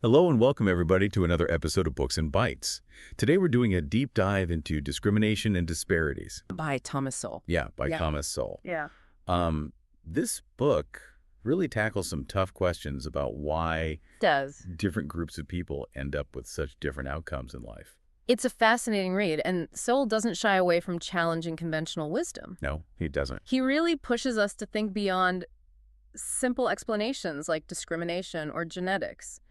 Hello and welcome everybody to another episode of Books and Bytes. Today we're doing a deep dive into Discrimination and Disparities. By Thomas Sowell. By Thomas Sowell. Yeah. This book really tackles some tough questions about why different groups of people end up with such different outcomes in life. It's a fascinating read, and Sowell doesn't shy away from challenging conventional wisdom. No, he doesn't. He really pushes us to think beyond simple explanations like discrimination or genetics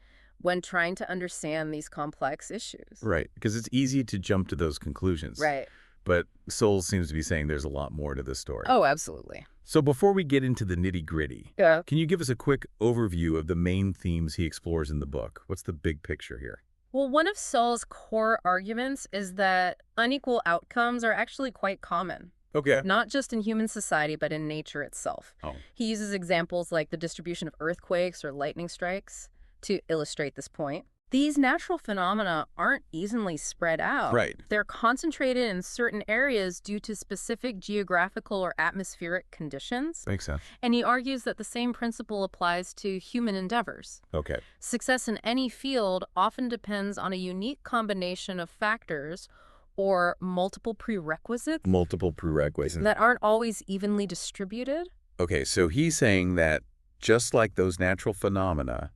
when trying to understand these complex issues. Right, because it's easy to jump to those conclusions. Right. But Sowell seems to be saying there's a lot more to this story. Oh, absolutely. So before we get into the nitty-gritty, can you give us a quick overview of the main themes he explores in the book? What's the big picture here? Well, one of Sowell's core arguments is that unequal outcomes are actually quite common. Okay. Not just in human society, but in nature itself. Oh. He uses examples like the distribution of earthquakes or lightning strikes to illustrate this point. These natural phenomena aren't evenly spread out. Right. They're concentrated in certain areas due to specific geographical or atmospheric conditions. Makes sense. And he argues that the same principle applies to human endeavors. Okay. Success in any field often depends on a unique combination of factors or multiple prerequisites that aren't always evenly distributed. Okay, so he's saying that just like those natural phenomena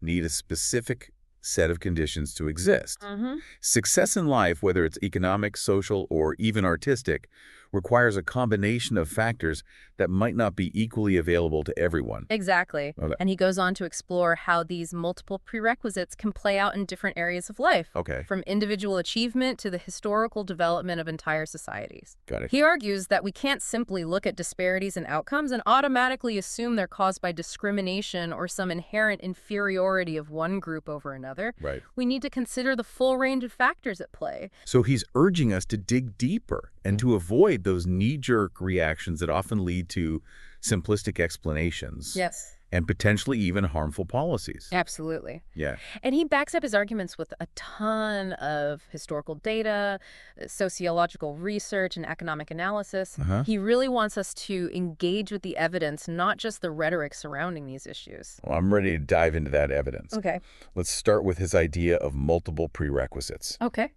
need a specific set of conditions to exist. Success in life, whether it's economic, social, or even artistic, requires a combination of factors that might not be equally available to everyone. Exactly. Okay. And he goes on to explore how these multiple prerequisites can play out in different areas of life. Okay. From individual achievement to the historical development of entire societies. Got it. He argues that we can't simply look at disparities in outcomes and automatically assume they're caused by discrimination or some inherent inferiority of one group over another. Right. We need to consider the full range of factors at play. So he's urging us to dig deeper and to avoid those knee-jerk reactions that often lead to simplistic explanations. Yes. And potentially even harmful policies. Absolutely. Yeah. And he backs up his arguments with a ton of historical data, sociological research, and economic analysis. He really wants us to engage with the evidence, not just the rhetoric surrounding these issues. Well, I'm ready to dive into that evidence. Okay. Let's start with his idea of multiple prerequisites. Okay.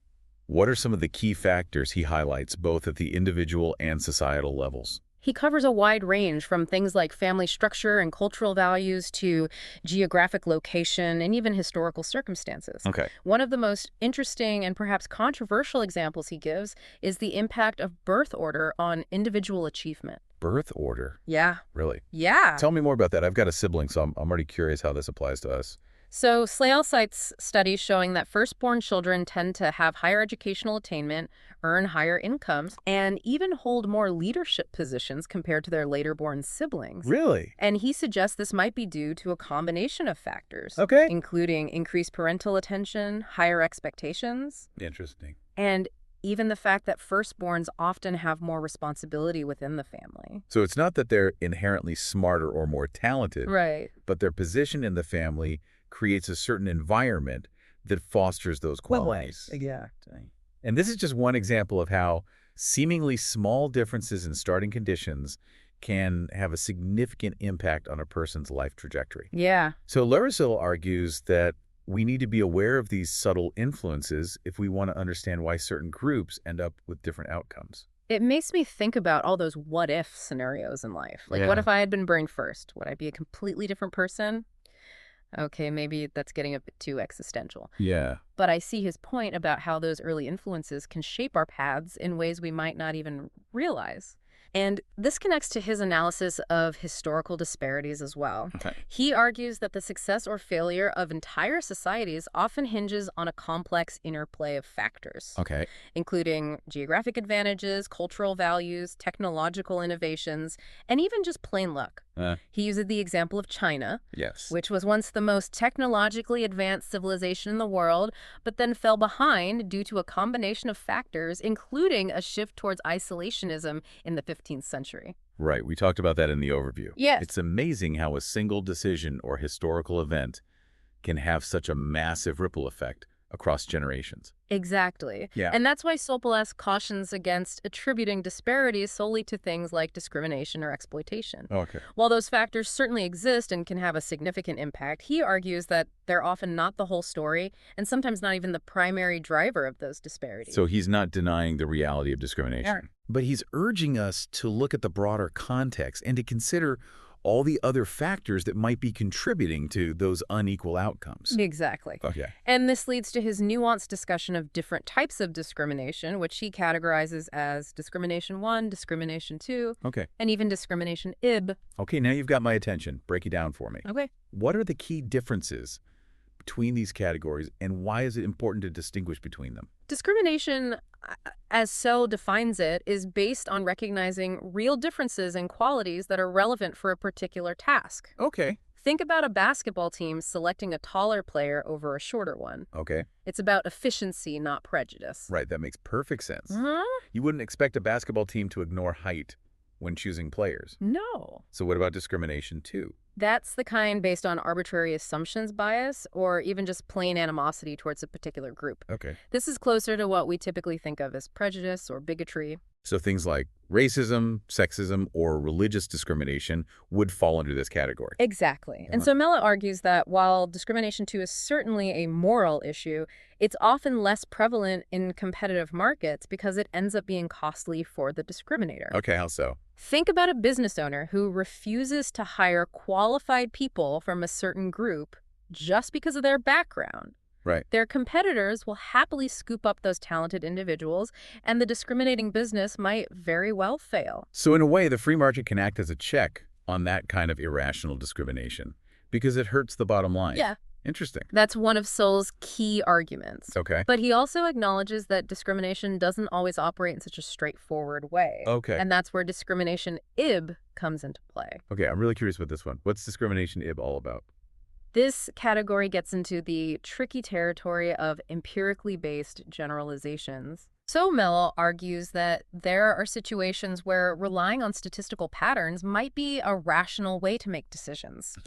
What are some of the key factors he highlights both at the individual and societal levels? He covers a wide range from things like family structure and cultural values to geographic location and even historical circumstances. Okay. One of the most interesting and perhaps controversial examples he gives is the impact of birth order on individual achievement. Birth order? Yeah. Really? Yeah. Tell me more about that. I've got a sibling, so I'm already curious how this applies to us. So Sowell cites studies showing that firstborn children tend to have higher educational attainment, earn higher incomes, and even hold more leadership positions compared to their later-born siblings. Really? And he suggests this might be due to a combination of factors, Okay. including increased parental attention, higher expectations, Interesting. and even the fact that firstborns often have more responsibility within the family. So it's not that they're inherently smarter or more talented, Right. but their position in the family creates a certain environment that fosters those qualities. Exactly. And this is just one example of how seemingly small differences in starting conditions can have a significant impact on a person's life trajectory. Yeah. So Larisil argues that we need to be aware of these subtle influences if we want to understand why certain groups end up with different outcomes. It makes me think about all those what-if scenarios in life. Like, what if I had been burned first? Would I be a completely different person? Okay, maybe that's getting a bit too existential. Yeah. But I see his point about how those early influences can shape our paths in ways we might not even realize. And this connects to his analysis of historical disparities as well. Okay. He argues that the success or failure of entire societies often hinges on a complex interplay of factors, Okay. including geographic advantages, cultural values, technological innovations, and even just plain luck. He uses the example of China, Yes. which was once the most technologically advanced civilization in the world, but then fell behind due to a combination of factors, including a shift towards isolationism in the 15th century. Right. We talked about that in the overview. Yes. It's amazing how a single decision or historical event can have such a massive ripple effect across generations. Exactly. Yeah. And that's why Sowell cautions against attributing disparities solely to things like discrimination or exploitation. Okay. While those factors certainly exist and can have a significant impact, he argues that they're often not the whole story and sometimes not even the primary driver of those disparities. So he's not denying the reality of discrimination. Yeah. But he's urging us to look at the broader context and to consider all the other factors that might be contributing to those unequal outcomes. Exactly. Okay. And this leads to his nuanced discussion of different types of discrimination, which he categorizes as discrimination 1, discrimination 2, Okay. and even discrimination IB. Okay, now you've got my attention. Break it down for me. Okay. What are the key differences between these categories, and why is it important to distinguish between them? Discrimination, as Sowell defines it, is based on recognizing real differences in qualities that are relevant for a particular task. Okay. Think about a basketball team selecting a taller player over a shorter one. Okay. It's about efficiency, not prejudice. Right, that makes perfect sense. Huh? You wouldn't expect a basketball team to ignore height when choosing players. No. So what about discrimination too? That's the kind based on arbitrary assumptions bias or even just plain animosity towards a particular group. Okay. This is closer to what we typically think of as prejudice or bigotry. So things like racism, sexism, or religious discrimination would fall under this category. Exactly. And so Mella argues that while discrimination too is certainly a moral issue, it's often less prevalent in competitive markets because it ends up being costly for the discriminator. Okay, how so? Think about a business owner who refuses to hire qualified people from a certain group just because of their background. Right. Their competitors will happily scoop up those talented individuals, and the discriminating business might very well fail. So in a way, the free market can act as a check on that kind of irrational discrimination because it hurts the bottom line. Yeah. Interesting. That's one of Sowell's key arguments. Okay. But he also acknowledges that discrimination doesn't always operate in such a straightforward way. Okay. And that's where discrimination IB comes into play. Okay, I'm really curious about this one. What's discrimination IB all about? This category gets into the tricky territory of empirically based generalizations. So Mello argues that there are situations where relying on statistical patterns might be a rational way to make decisions,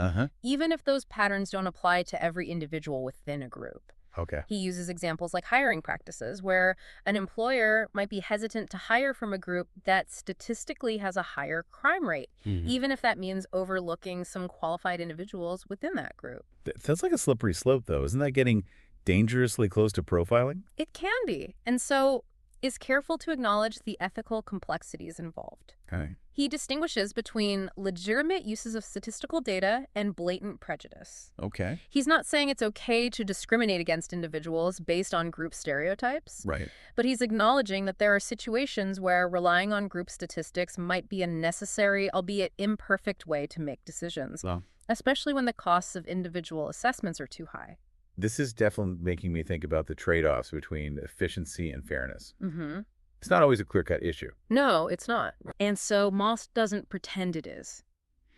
even if those patterns don't apply to every individual within a group. Okay. He uses examples like hiring practices, where an employer might be hesitant to hire from a group that statistically has a higher crime rate, even if that means overlooking some qualified individuals within that group. That's like a slippery slope, though. Isn't that getting dangerously close to profiling? It can be, and so is careful to acknowledge the ethical complexities involved. Okay. He distinguishes between legitimate uses of statistical data and blatant prejudice. Okay. He's not saying it's okay to discriminate against individuals based on group stereotypes, Right. but he's acknowledging that there are situations where relying on group statistics might be a necessary, albeit imperfect, way to make decisions, especially when the costs of individual assessments are too high. This is definitely making me think about the trade-offs between efficiency and fairness. Mm-hmm. It's not always a clear-cut issue. No, it's not. And so Moss doesn't pretend it is.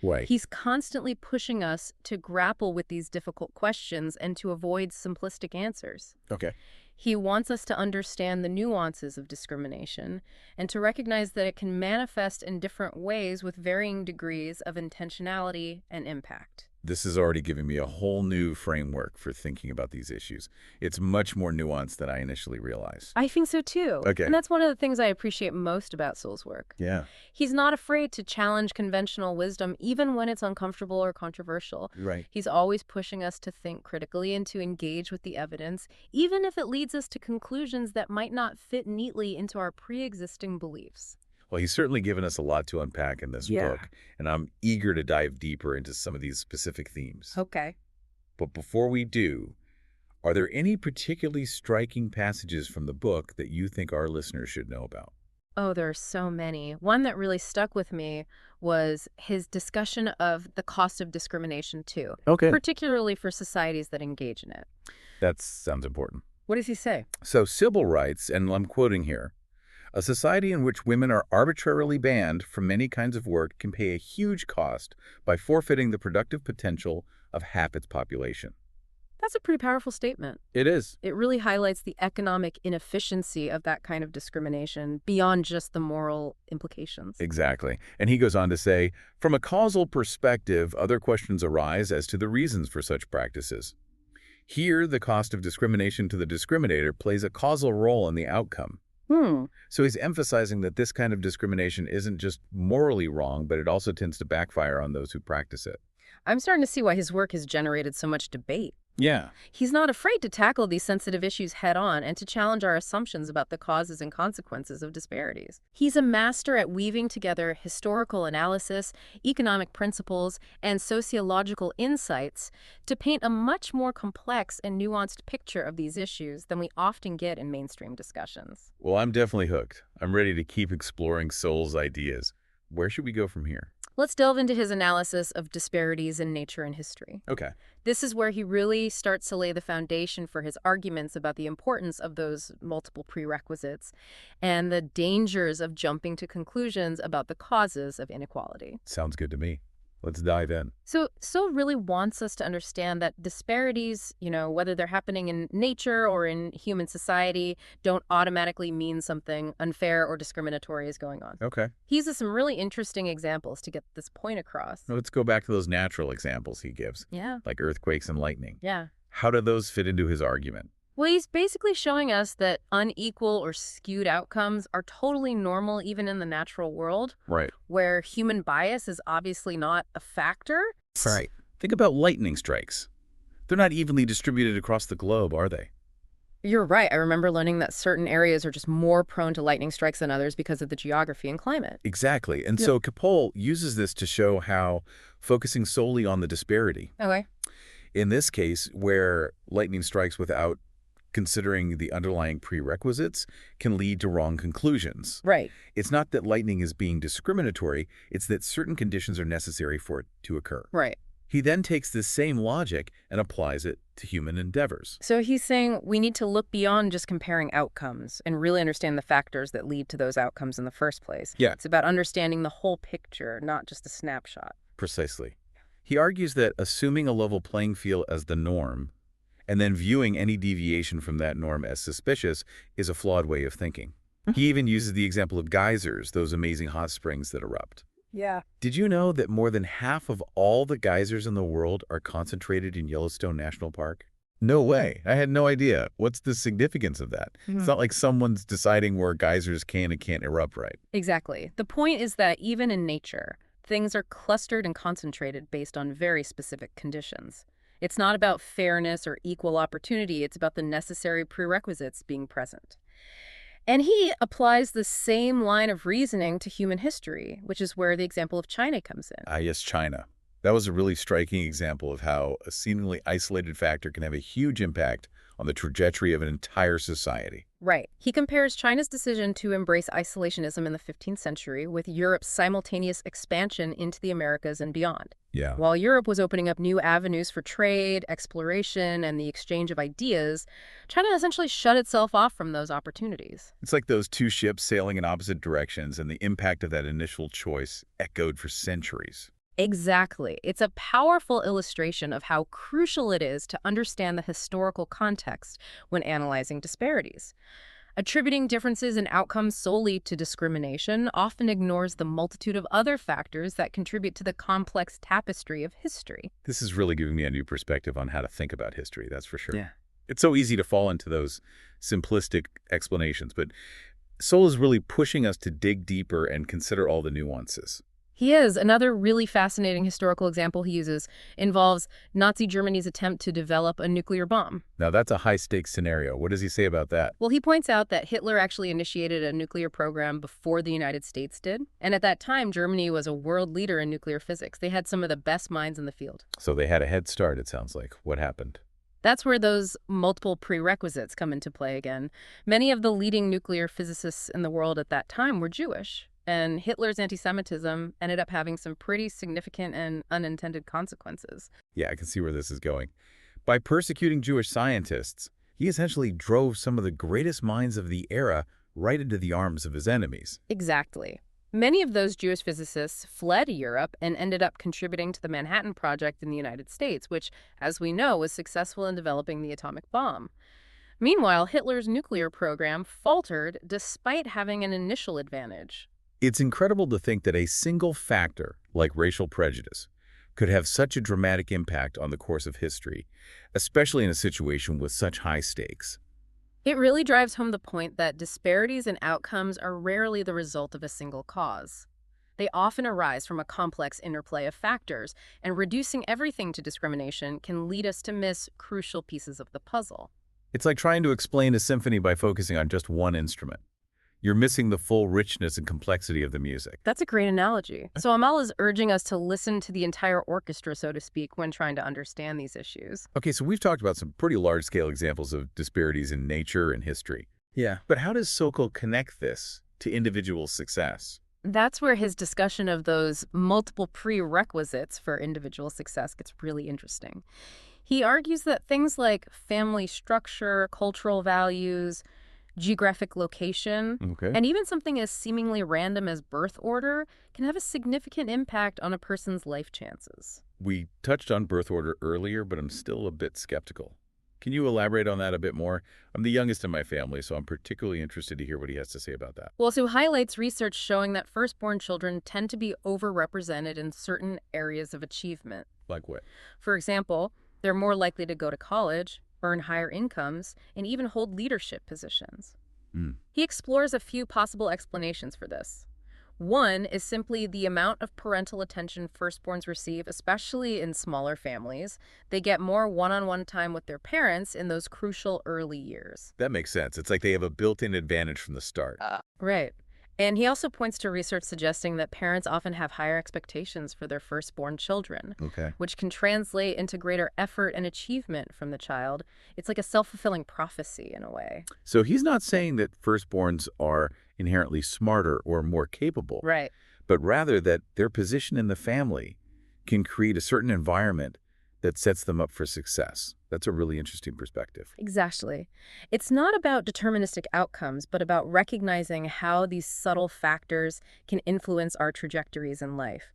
Why? He's constantly pushing us to grapple with these difficult questions and to avoid simplistic answers. Okay. He wants us to understand the nuances of discrimination and to recognize that it can manifest in different ways with varying degrees of intentionality and impact. This is already giving me a whole new framework for thinking about these issues. It's much more nuanced than I initially realized. I think so too. Okay. And that's one of the things I appreciate most about Sowell's work. Yeah. He's not afraid to challenge conventional wisdom even when it's uncomfortable or controversial. Right. He's always pushing us to think critically and to engage with the evidence, even if it leads us to conclusions that might not fit neatly into our pre-existing beliefs. Well, he's certainly given us a lot to unpack in this book, and I'm eager to dive deeper into some of these specific themes. Okay. But before we do, are there any particularly striking passages from the book that you think our listeners should know about? Oh, there are so many. One that really stuck with me was his discussion of the cost of discrimination, too. Okay. Particularly for societies that engage in it. That sounds important. What does he say? So Sybil writes, and I'm quoting here, "A society in which women are arbitrarily banned from many kinds of work can pay a huge cost by forfeiting the productive potential of half its population." That's a pretty powerful statement. It is. It really highlights the economic inefficiency of that kind of discrimination beyond just the moral implications. Exactly. And he goes on to say, from a causal perspective, other questions arise as to the reasons for such practices. Here, the cost of discrimination to the discriminator plays a causal role in the outcome. Hmm. So he's emphasizing that this kind of discrimination isn't just morally wrong, but it also tends to backfire on those who practice it. I'm starting to see why his work has generated so much debate. Yeah. He's not afraid to tackle these sensitive issues head-on and to challenge our assumptions about the causes and consequences of disparities. He's a master at weaving together historical analysis, economic principles, and sociological insights to paint a much more complex and nuanced picture of these issues than we often get in mainstream discussions. Well, I'm definitely hooked. I'm ready to keep exploring Sowell's ideas. Where should we go from here? Let's delve into his analysis of disparities in nature and history. Okay. This is where he really starts to lay the foundation for his arguments about the importance of those multiple prerequisites and the dangers of jumping to conclusions about the causes of inequality. Sounds good to me. Let's dive in. So really wants us to understand that disparities, whether they're happening in nature or in human society, don't automatically mean something unfair or discriminatory is going on. Okay. He uses some really interesting examples to get this point across. Now let's go back to those natural examples he gives, Yeah. like earthquakes and lightning. Yeah. How do those fit into his argument? Well, he's basically showing us that unequal or skewed outcomes are totally normal even in the natural world, Right. where human bias is obviously not a factor. Right. Think about lightning strikes. They're not evenly distributed across the globe, are they? You're right. I remember learning that certain areas are just more prone to lightning strikes than others because of the geography and climate. Exactly. And so Capole uses this to show how focusing solely on the disparity, Okay. in this case, where lightning strikes without considering the underlying prerequisites, can lead to wrong conclusions. Right. It's not that lightning is being discriminatory, it's that certain conditions are necessary for it to occur. Right. He then takes this same logic and applies it to human endeavors. So he's saying we need to look beyond just comparing outcomes and really understand the factors that lead to those outcomes in the first place. Yeah. It's about understanding the whole picture, not just a snapshot. Precisely. He argues that assuming a level playing field as the norm and then viewing any deviation from that norm as suspicious is a flawed way of thinking. He even uses the example of geysers, those amazing hot springs that erupt. Yeah. Did you know that more than half of all the geysers in the world are concentrated in Yellowstone National Park? No way. I had no idea. What's the significance of that? It's not like someone's deciding where geysers can and can't erupt, right? Exactly. The point is that even in nature, things are clustered and concentrated based on very specific conditions. It's not about fairness or equal opportunity. It's about the necessary prerequisites being present. And he applies the same line of reasoning to human history, which is where the example of China comes in. Ah, yes, China. That was a really striking example of how a seemingly isolated factor can have a huge impact on the trajectory of an entire society. Right. He compares China's decision to embrace isolationism in the 15th century with Europe's simultaneous expansion into the Americas and beyond. Yeah. While Europe was opening up new avenues for trade, exploration, and the exchange of ideas, China essentially shut itself off from those opportunities. It's like those two ships sailing in opposite directions, and the impact of that initial choice echoed for centuries. Exactly. It's a powerful illustration of how crucial it is to understand the historical context when analyzing disparities. Attributing differences in outcomes solely to discrimination often ignores the multitude of other factors that contribute to the complex tapestry of history. This is really giving me a new perspective on how to think about history, that's for sure. Yeah. It's so easy to fall into those simplistic explanations, but Sowell is really pushing us to dig deeper and consider all the nuances. He is. Another really fascinating historical example he uses involves Nazi Germany's attempt to develop a nuclear bomb. Now, that's a high-stakes scenario. What does he say about that? Well, he points out that Hitler actually initiated a nuclear program before the United States did. And at that time, Germany was a world leader in nuclear physics. They had some of the best minds in the field. So they had a head start, it sounds like. What happened? That's where those multiple prerequisites come into play again. Many of the leading nuclear physicists in the world at that time were Jewish. And Hitler's anti-Semitism ended up having some pretty significant and unintended consequences. Yeah, I can see where this is going. By persecuting Jewish scientists, he essentially drove some of the greatest minds of the era right into the arms of his enemies. Exactly. Many of those Jewish physicists fled Europe and ended up contributing to the Manhattan Project in the United States, which, as we know, was successful in developing the atomic bomb. Meanwhile, Hitler's nuclear program faltered despite having an initial advantage. It's incredible to think that a single factor, like racial prejudice, could have such a dramatic impact on the course of history, especially in a situation with such high stakes. It really drives home the point that disparities in outcomes are rarely the result of a single cause. They often arise from a complex interplay of factors, and reducing everything to discrimination can lead us to miss crucial pieces of the puzzle. It's like trying to explain a symphony by focusing on just one instrument. You're missing the full richness and complexity of the music. That's a great analogy. So Amal is urging us to listen to the entire orchestra, so to speak, when trying to understand these issues. Okay, so we've talked about some pretty large-scale examples of disparities in nature and history. Yeah. But how does Sokol connect this to individual success? That's where his discussion of those multiple prerequisites for individual success gets really interesting. He argues that things like family structure, cultural values, geographic location, and even something as seemingly random as birth order can have a significant impact on a person's life chances. We touched on birth order earlier, but I'm still a bit skeptical. Can you elaborate on that a bit more? I'm the youngest in my family, so I'm particularly interested to hear what he has to say about that. Well, so highlights research showing that firstborn children tend to be overrepresented in certain areas of achievement. Like what? For example, they're more likely to go to college, earn higher incomes, and even hold leadership positions. He explores a few possible explanations for this. One is simply the amount of parental attention firstborns receive, especially in smaller families. They get more one-on-one time with their parents in those crucial early years. That makes sense. It's like they have a built-in advantage from the start. Right. And he also points to research suggesting that parents often have higher expectations for their firstborn children, which can translate into greater effort and achievement from the child. It's like a self-fulfilling prophecy in a way. So he's not saying that firstborns are inherently smarter or more capable, Right. but rather that their position in the family can create a certain environment that sets them up for success. That's a really interesting perspective. Exactly. It's not about deterministic outcomes, but about recognizing how these subtle factors can influence our trajectories in life.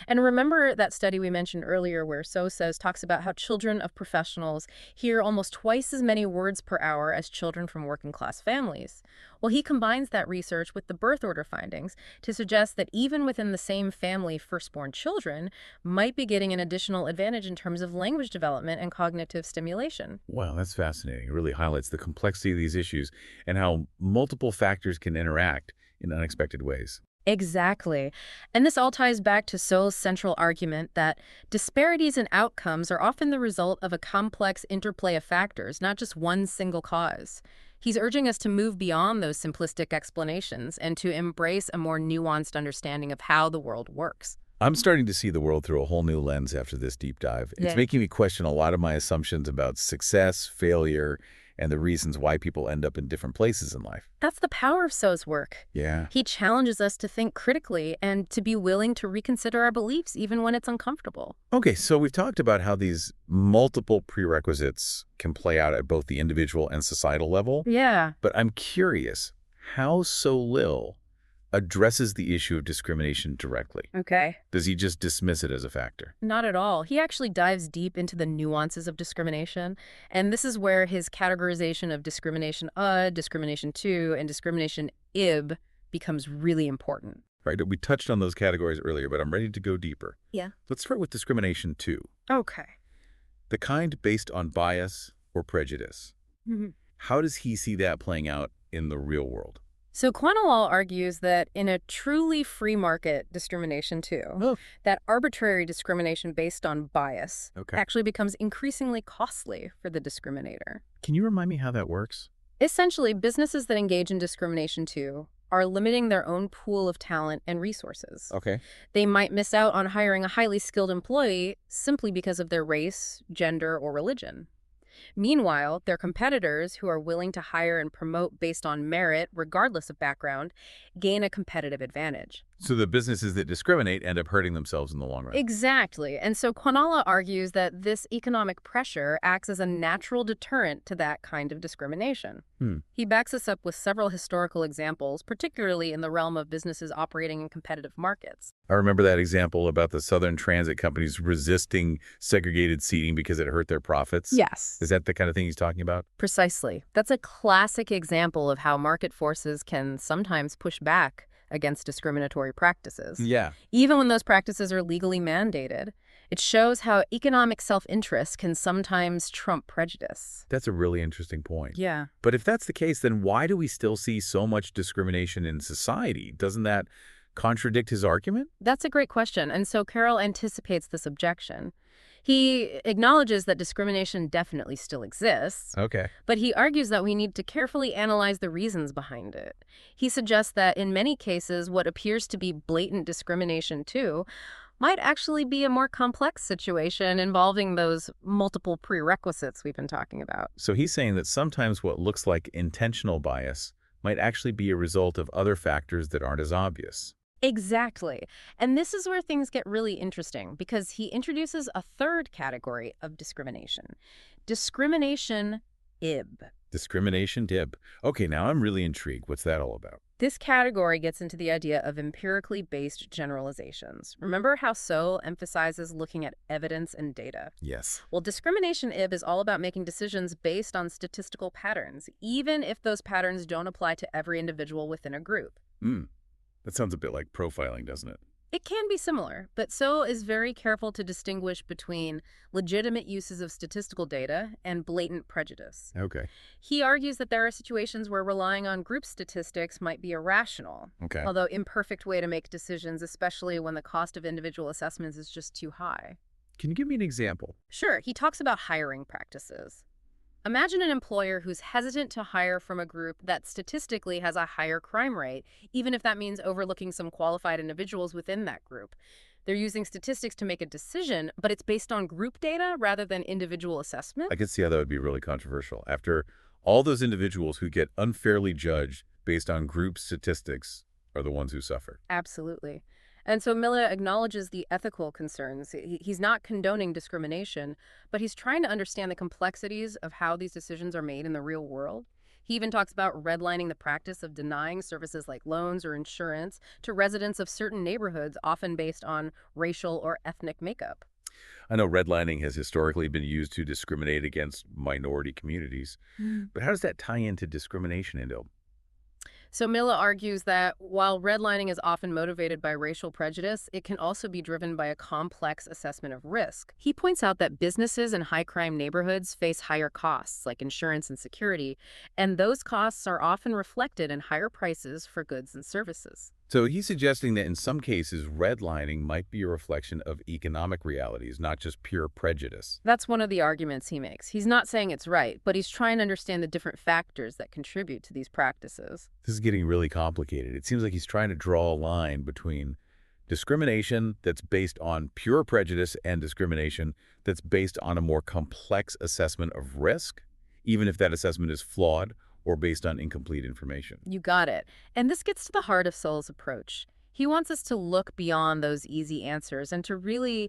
And remember that study we mentioned earlier where talks about how children of professionals hear almost twice as many words per hour as children from working class families. Well, he combines that research with the birth order findings to suggest that even within the same family, firstborn children might be getting an additional advantage in terms of language development and cognitive stimulation. Wow, that's fascinating. It really highlights the complexity of these issues and how multiple factors can interact in unexpected ways. Exactly. And this all ties back to Sowell's central argument that disparities in outcomes are often the result of a complex interplay of factors, not just one single cause. He's urging us to move beyond those simplistic explanations and to embrace a more nuanced understanding of how the world works. I'm starting to see the world through a whole new lens after this deep dive. It's making me question a lot of my assumptions about success, failure, and the reasons why people end up in different places in life. That's the power of Sowell's work. Yeah. He challenges us to think critically and to be willing to reconsider our beliefs even when it's uncomfortable. Okay, so we've talked about how these multiple prerequisites can play out at both the individual and societal level. Yeah. But I'm curious how Sowell addresses the issue of discrimination directly. Okay. Does he just dismiss it as a factor? Not at all. He actually dives deep into the nuances of discrimination, and this is where his categorization of discrimination discrimination and discrimination becomes really important. Right, we touched on those categories earlier, but I'm ready to go deeper. Yeah. Let's start with discrimination Okay. the kind based on bias or prejudice. How does he see that playing out in the real world? So Quantalal argues that in a truly free market discrimination that arbitrary discrimination based on bias actually becomes increasingly costly for the discriminator. Can you remind me how that works? Essentially, businesses that engage in discrimination are limiting their own pool of talent and resources. Okay. They might miss out on hiring a highly skilled employee simply because of their race, gender, or religion. Meanwhile, their competitors, who are willing to hire and promote based on merit, regardless of background, gain a competitive advantage. So the businesses that discriminate end up hurting themselves in the long run. Exactly. And so Quantallah argues that this economic pressure acts as a natural deterrent to that kind of discrimination. He backs us up with several historical examples, particularly in the realm of businesses operating in competitive markets. I remember that example about the Southern Transit companies resisting segregated seating because it hurt their profits. Yes. Is that the kind of thing he's talking about? Precisely. That's a classic example of how market forces can sometimes push back against discriminatory practices. Yeah. Even when those practices are legally mandated. It shows how economic self-interest can sometimes trump prejudice. That's a really interesting point. Yeah. But if that's the case, then why do we still see so much discrimination in society? Doesn't that contradict his argument? That's a great question, and so Carroll anticipates this objection. He acknowledges that discrimination definitely still exists, Okay. but he argues that we need to carefully analyze the reasons behind it. He suggests that in many cases, what appears to be blatant discrimination too might actually be a more complex situation involving those multiple prerequisites we've been talking about. So he's saying that sometimes what looks like intentional bias might actually be a result of other factors that aren't as obvious. Exactly. And this is where things get really interesting because he introduces a third category of discrimination. Discrimination IB. Discrimination dib. Okay, now I'm really intrigued. What's that all about? This category gets into the idea of empirically based generalizations. Remember how Sowell emphasizes looking at evidence and data? Yes. Well, discrimination IB is all about making decisions based on statistical patterns, even if those patterns don't apply to every individual within a group. That sounds a bit like profiling, doesn't it? It can be similar, but Sowell is very careful to distinguish between legitimate uses of statistical data and blatant prejudice. Okay. He argues that there are situations where relying on group statistics might be irrational, Okay. although imperfect way to make decisions, especially when the cost of individual assessments is just too high. Can you give me an example? Sure, he talks about hiring practices. Imagine an employer who's hesitant to hire from a group that statistically has a higher crime rate, even if that means overlooking some qualified individuals within that group. They're using statistics to make a decision, but it's based on group data rather than individual assessment. I could see how that would be really controversial. After all those individuals who get unfairly judged based on group statistics are the ones who suffer. Absolutely. And so Miller acknowledges the ethical concerns. He's not condoning discrimination, but he's trying to understand the complexities of how these decisions are made in the real world. He even talks about redlining the practice of denying services like loans or insurance to residents of certain neighborhoods, often based on racial or ethnic makeup. I know redlining has historically been used to discriminate against minority communities, but how does that tie into discrimination, Indo? So Miller argues that while redlining is often motivated by racial prejudice, it can also be driven by a complex assessment of risk. He points out that businesses in high-crime neighborhoods face higher costs, like insurance and security, and those costs are often reflected in higher prices for goods and services. So he's suggesting that in some cases, redlining might be a reflection of economic realities, not just pure prejudice. That's one of the arguments he makes. He's not saying it's right, but he's trying to understand the different factors that contribute to these practices. This is getting really complicated. It seems like he's trying to draw a line between discrimination that's based on pure prejudice and discrimination that's based on a more complex assessment of risk, even if that assessment is flawed or based on incomplete information. You got it. And this gets to the heart of Sowell's approach. He wants us to look beyond those easy answers and to really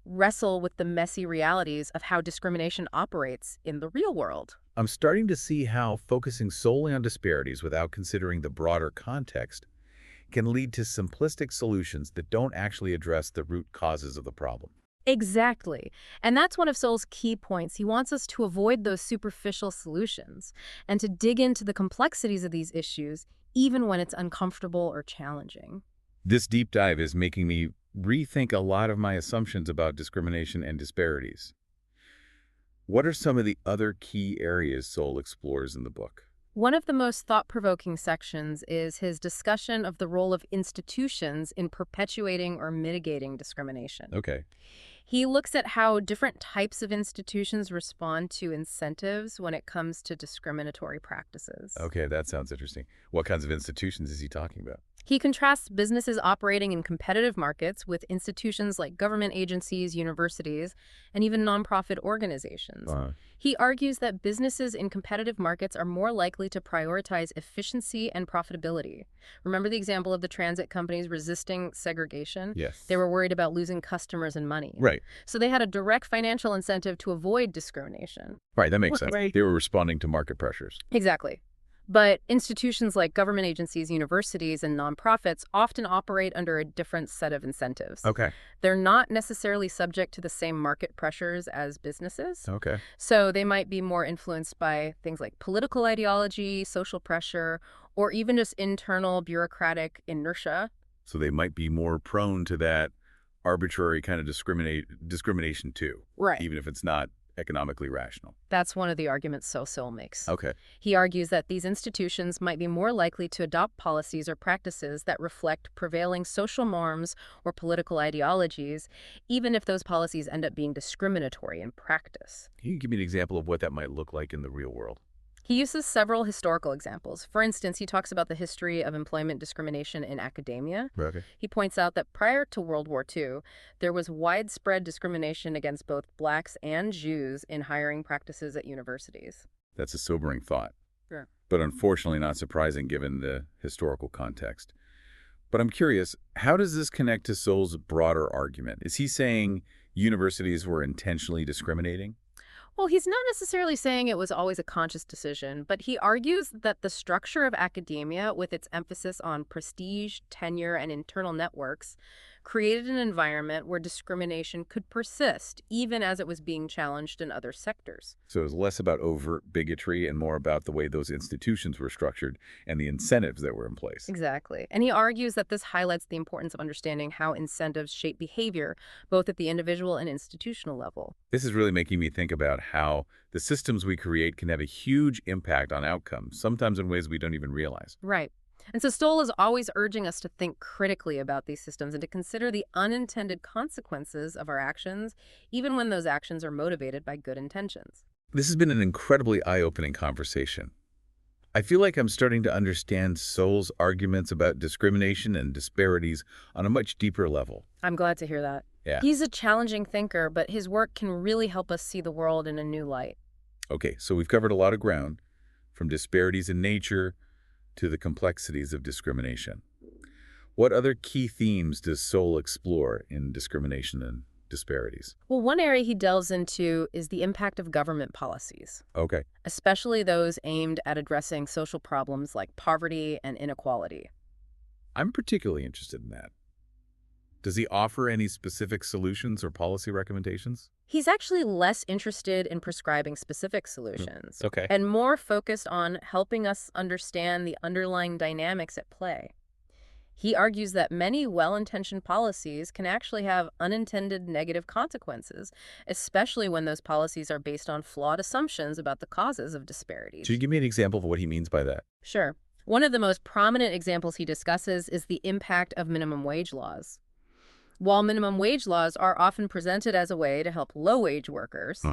wrestle with the messy realities of how discrimination operates in the real world. I'm starting to see how focusing solely on disparities without considering the broader context can lead to simplistic solutions that don't actually address the root causes of the problem. Exactly. And that's one of Sowell's key points. He wants us to avoid those superficial solutions and to dig into the complexities of these issues, even when it's uncomfortable or challenging. This deep dive is making me rethink a lot of my assumptions about discrimination and disparities. What are some of the other key areas Sowell explores in the book? One of the most thought-provoking sections is his discussion of the role of institutions in perpetuating or mitigating discrimination. Okay. He looks at how different types of institutions respond to incentives when it comes to discriminatory practices. Okay, that sounds interesting. What kinds of institutions is he talking about? He contrasts businesses operating in competitive markets with institutions like government agencies, universities, and even nonprofit organizations. He argues that businesses in competitive markets are more likely to prioritize efficiency and profitability. Remember the example of the transit companies resisting segregation? Yes. They were worried about losing customers and money. Right. So they had a direct financial incentive to avoid discrimination. Right, that makes sense. Right. They were responding to market pressures. Exactly. But institutions like government agencies, universities, and nonprofits often operate under a different set of incentives. Okay. They're not necessarily subject to the same market pressures as businesses. Okay. So they might be more influenced by things like political ideology, social pressure, or even just internal bureaucratic inertia. So they might be more prone to that arbitrary kind of discrimination too, Right. even if it's not economically rational. That's one of the arguments Sowell makes. Okay. He argues that these institutions might be more likely to adopt policies or practices that reflect prevailing social norms or political ideologies, even if those policies end up being discriminatory in practice. Can you give me an example of what that might look like in the real world? He uses several historical examples. For instance, he talks about the history of employment discrimination in academia. Okay. He points out that prior to World War II, there was widespread discrimination against both blacks and Jews in hiring practices at universities. That's a sobering thought. Sure. But unfortunately not surprising given the historical context. But I'm curious, how does this connect to Sowell's broader argument? Is he saying universities were intentionally discriminating? Well, he's not necessarily saying it was always a conscious decision, but he argues that the structure of academia, with its emphasis on prestige, tenure, and internal networks, created an environment where discrimination could persist, even as it was being challenged in other sectors. So it was less about overt bigotry and more about the way those institutions were structured and the incentives that were in place. Exactly. And he argues that this highlights the importance of understanding how incentives shape behavior, both at the individual and institutional level. This is really making me think about how the systems we create can have a huge impact on outcomes, sometimes in ways we don't even realize. Right. And so Stoll is always urging us to think critically about these systems and to consider the unintended consequences of our actions, even when those actions are motivated by good intentions. This has been an incredibly eye-opening conversation. I feel like I'm starting to understand Sowell's arguments about discrimination and disparities on a much deeper level. I'm glad to hear that. Yeah. He's a challenging thinker, but his work can really help us see the world in a new light. Okay, so we've covered a lot of ground, from disparities in nature to the complexities of discrimination. What other key themes does Sowell explore in discrimination and disparities? Well, one area he delves into is the impact of government policies, Okay. especially those aimed at addressing social problems like poverty and inequality. I'm particularly interested in that. Does he offer any specific solutions or policy recommendations? He's actually less interested in prescribing specific solutions Okay. and more focused on helping us understand the underlying dynamics at play. He argues that many well-intentioned policies can actually have unintended negative consequences, especially when those policies are based on flawed assumptions about the causes of disparities. Could you give me an example of what he means by that? Sure. One of the most prominent examples he discusses is the impact of minimum wage laws. While minimum wage laws are often presented as a way to help low-wage workers,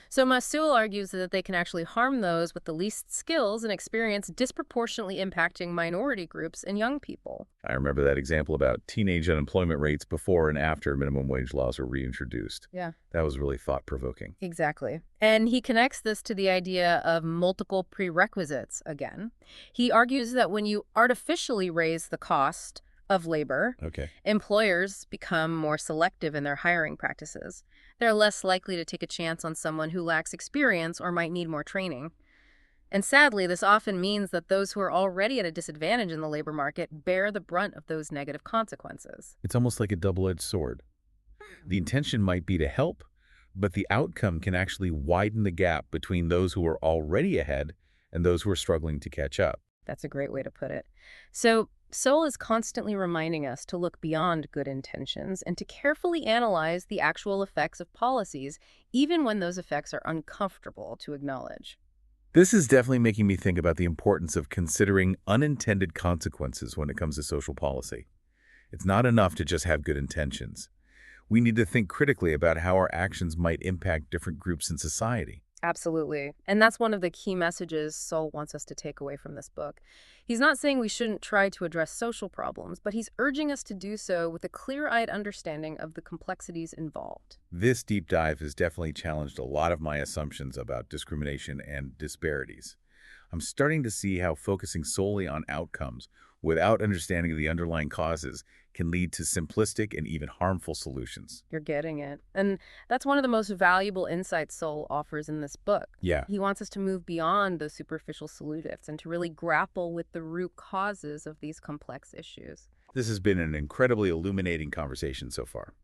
so Sowell argues that they can actually harm those with the least skills and experience, disproportionately impacting minority groups and young people. I remember that example about teenage unemployment rates before and after minimum wage laws were reintroduced. Yeah. That was really thought-provoking. Exactly. And he connects this to the idea of multiple prerequisites again. He argues that when you artificially raise the cost of labor, employers become more selective in their hiring practices. They're less likely to take a chance on someone who lacks experience or might need more training. And sadly, this often means that those who are already at a disadvantage in the labor market bear the brunt of those negative consequences. It's almost like a double-edged sword. The intention might be to help, but the outcome can actually widen the gap between those who are already ahead and those who are struggling to catch up. That's a great way to put it. So Sowell is constantly reminding us to look beyond good intentions and to carefully analyze the actual effects of policies, even when those effects are uncomfortable to acknowledge. This is definitely making me think about the importance of considering unintended consequences when it comes to social policy. It's not enough to just have good intentions. We need to think critically about how our actions might impact different groups in society. Absolutely. And that's one of the key messages Sowell wants us to take away from this book. He's not saying we shouldn't try to address social problems, but he's urging us to do so with a clear-eyed understanding of the complexities involved. This deep dive has definitely challenged a lot of my assumptions about discrimination and disparities. I'm starting to see how focusing solely on outcomes without understanding the underlying causes can lead to simplistic and even harmful solutions. You're getting it. And that's one of the most valuable insights Sowell offers in this book. Yeah. He wants us to move beyond those superficial solutions and to really grapple with the root causes of these complex issues. This has been an incredibly illuminating conversation so far.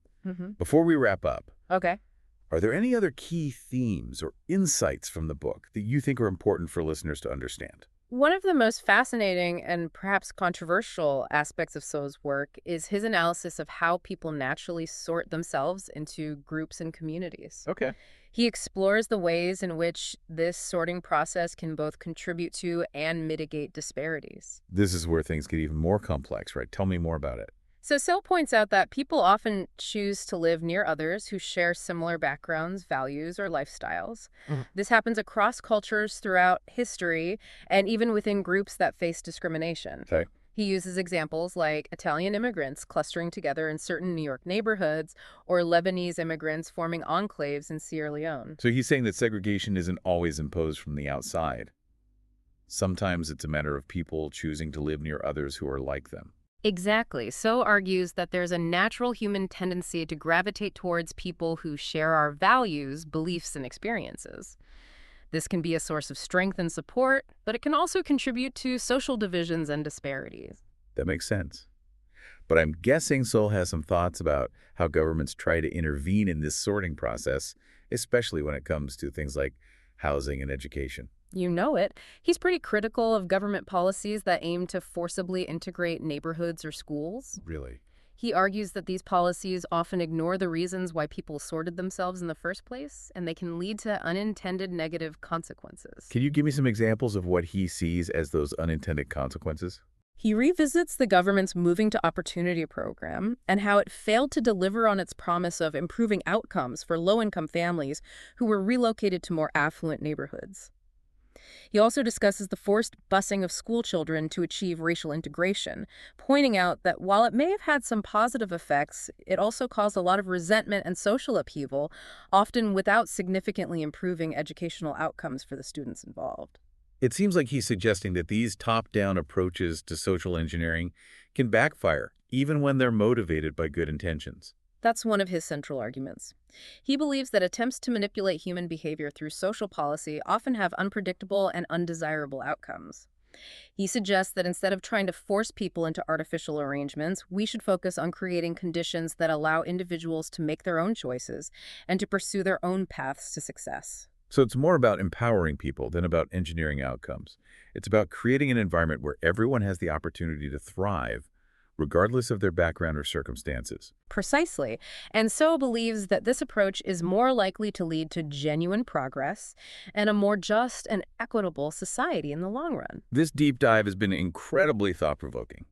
Before we wrap up, are there any other key themes or insights from the book that you think are important for listeners to understand? One of the most fascinating and perhaps controversial aspects of Sowell's work is his analysis of how people naturally sort themselves into groups and communities. Okay. He explores the ways in which this sorting process can both contribute to and mitigate disparities. This is where things get even more complex, right? Tell me more about it. So Sowell points out that people often choose to live near others who share similar backgrounds, values, or lifestyles. This happens across cultures throughout history and even within groups that face discrimination. Okay. He uses examples like Italian immigrants clustering together in certain New York neighborhoods or Lebanese immigrants forming enclaves in Sierra Leone. So he's saying that segregation isn't always imposed from the outside. Sometimes it's a matter of people choosing to live near others who are like them. Exactly. So argues that there's a natural human tendency to gravitate towards people who share our values, beliefs, and experiences. This can be a source of strength and support, but it can also contribute to social divisions and disparities. That makes sense. But I'm guessing Sol has some thoughts about how governments try to intervene in this sorting process, especially when it comes to things like housing and education. You know it. He's pretty critical of government policies that aim to forcibly integrate neighborhoods or schools. Really? He argues that these policies often ignore the reasons why people sorted themselves in the first place, and they can lead to unintended negative consequences. Can you give me some examples of what he sees as those unintended consequences? He revisits the government's Moving to Opportunity program and how it failed to deliver on its promise of improving outcomes for low-income families who were relocated to more affluent neighborhoods. He also discusses the forced busing of school children to achieve racial integration, pointing out that while it may have had some positive effects, it also caused a lot of resentment and social upheaval, often without significantly improving educational outcomes for the students involved. It seems like he's suggesting that these top-down approaches to social engineering can backfire, even when they're motivated by good intentions. That's one of his central arguments. He believes that attempts to manipulate human behavior through social policy often have unpredictable and undesirable outcomes. He suggests that instead of trying to force people into artificial arrangements, we should focus on creating conditions that allow individuals to make their own choices and to pursue their own paths to success. So it's more about empowering people than about engineering outcomes. It's about creating an environment where everyone has the opportunity to thrive, regardless of their background or circumstances. Precisely. And so believes that this approach is more likely to lead to genuine progress and a more just and equitable society in the long run. This deep dive has been incredibly thought-provoking.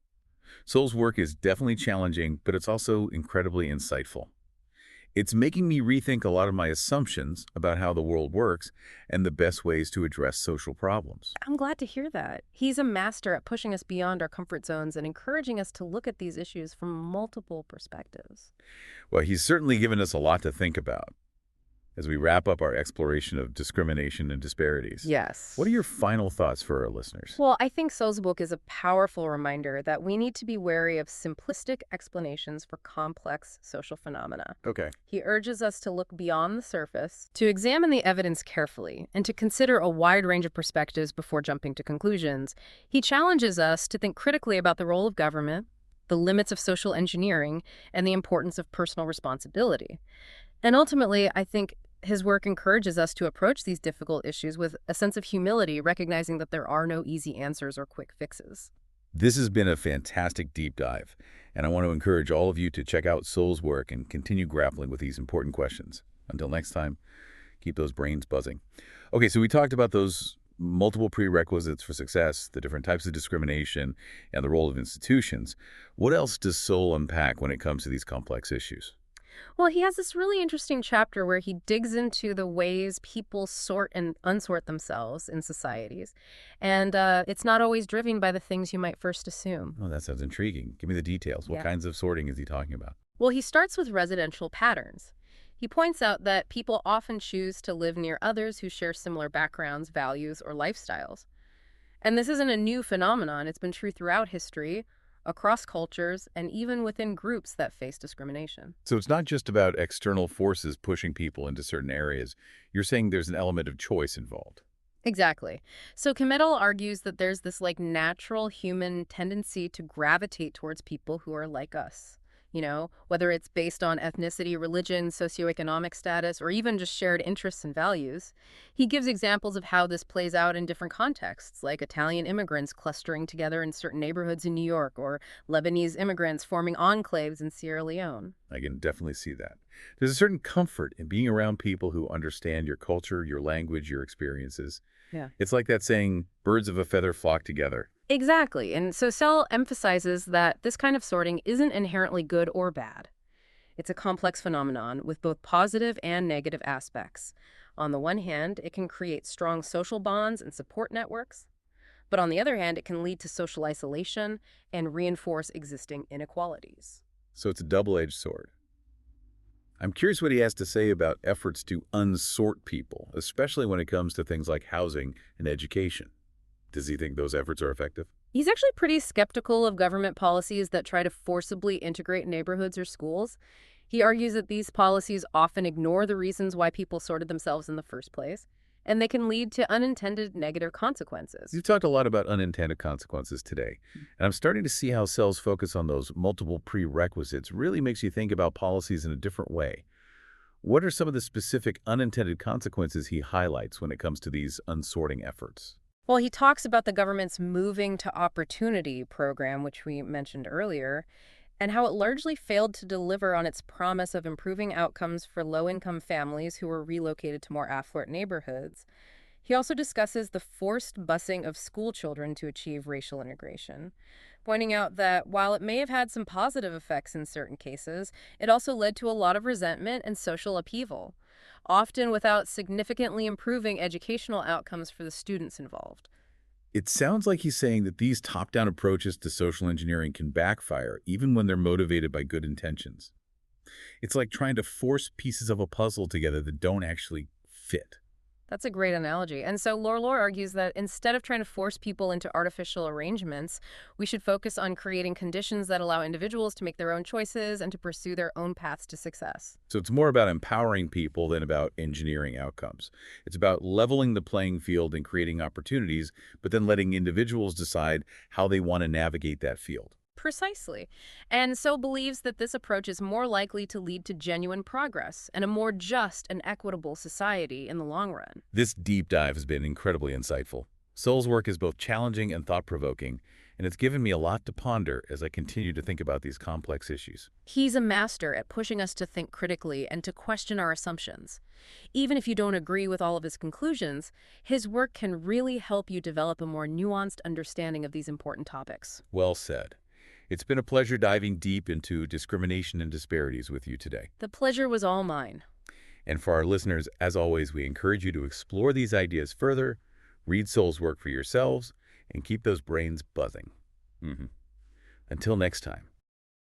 Sowell's work is definitely challenging, but it's also incredibly insightful. It's making me rethink a lot of my assumptions about how the world works and the best ways to address social problems. I'm glad to hear that. He's a master at pushing us beyond our comfort zones and encouraging us to look at these issues from multiple perspectives. Well, he's certainly given us a lot to think about as we wrap up our exploration of discrimination and disparities. Yes. What are your final thoughts for our listeners? Well, I think Sowell's book is a powerful reminder that we need to be wary of simplistic explanations for complex social phenomena. Okay. He urges us to look beyond the surface, to examine the evidence carefully, and to consider a wide range of perspectives before jumping to conclusions. He challenges us to think critically about the role of government, the limits of social engineering, and the importance of personal responsibility. And ultimately, I think his work encourages us to approach these difficult issues with a sense of humility, recognizing that there are no easy answers or quick fixes. This has been a fantastic deep dive, and I want to encourage all of you to check out Sowell's work and continue grappling with these important questions. Until next time, keep those brains buzzing. Okay, so we talked about those multiple prerequisites for success, the different types of discrimination, and the role of institutions. What else does Sowell unpack when it comes to these complex issues? Well, he has this really interesting chapter where he digs into the ways people sort and unsort themselves in societies. And it's not always driven by the things you might first assume. Oh, that sounds intriguing. Give me the details. What kinds of sorting is he talking about? Well, he starts with residential patterns. He points out that people often choose to live near others who share similar backgrounds, values, or lifestyles. And this isn't a new phenomenon. It's been true throughout history, across cultures, and even within groups that face discrimination. So it's not just about external forces pushing people into certain areas. You're saying there's an element of choice involved. Exactly. So Committal argues that there's this natural human tendency to gravitate towards people who are like us. whether it's based on ethnicity, religion, socioeconomic status, or even just shared interests and values. He gives examples of how this plays out in different contexts, like Italian immigrants clustering together in certain neighborhoods in New York, or Lebanese immigrants forming enclaves in Sierra Leone. I can definitely see that. There's a certain comfort in being around people who understand your culture, your language, your experiences. Yeah. It's like that saying, birds of a feather flock together. Exactly. And so Sowell emphasizes that this kind of sorting isn't inherently good or bad. It's a complex phenomenon with both positive and negative aspects. On the one hand, it can create strong social bonds and support networks. But on the other hand, it can lead to social isolation and reinforce existing inequalities. So it's a double-edged sword. I'm curious what he has to say about efforts to unsort people, especially when it comes to things like housing and education. Does he think those efforts are effective? He's actually pretty skeptical of government policies that try to forcibly integrate neighborhoods or schools. He argues that these policies often ignore the reasons why people sorted themselves in the first place, and they can lead to unintended negative consequences. You've talked a lot about unintended consequences today, and I'm starting to see how Sowell's focus on those multiple prerequisites really makes you think about policies in a different way. What are some of the specific unintended consequences he highlights when it comes to these unsorting efforts? Well, he talks about the government's Moving to Opportunity program, which we mentioned earlier, and how it largely failed to deliver on its promise of improving outcomes for low-income families who were relocated to more affluent neighborhoods. He also discusses the forced busing of school children to achieve racial integration, pointing out that while it may have had some positive effects in certain cases, it also led to a lot of resentment and social upheaval, often without significantly improving educational outcomes for the students involved. It sounds like he's saying that these top-down approaches to social engineering can backfire even when they're motivated by good intentions. It's like trying to force pieces of a puzzle together that don't actually fit. That's a great analogy. And so Lore argues that instead of trying to force people into artificial arrangements, we should focus on creating conditions that allow individuals to make their own choices and to pursue their own paths to success. So it's more about empowering people than about engineering outcomes. It's about leveling the playing field and creating opportunities, but then letting individuals decide how they want to navigate that field. Precisely. And so believes that this approach is more likely to lead to genuine progress and a more just and equitable society in the long run. This deep dive has been incredibly insightful. Sowell's work is both challenging and thought-provoking, and it's given me a lot to ponder as I continue to think about these complex issues. He's a master at pushing us to think critically and to question our assumptions. Even if you don't agree with all of his conclusions, his work can really help you develop a more nuanced understanding of these important topics. Well said. It's been a pleasure diving deep into discrimination and disparities with you today. The pleasure was all mine. And for our listeners, as always, we encourage you to explore these ideas further, read Sowell's work for yourselves, and keep those brains buzzing. Until next time.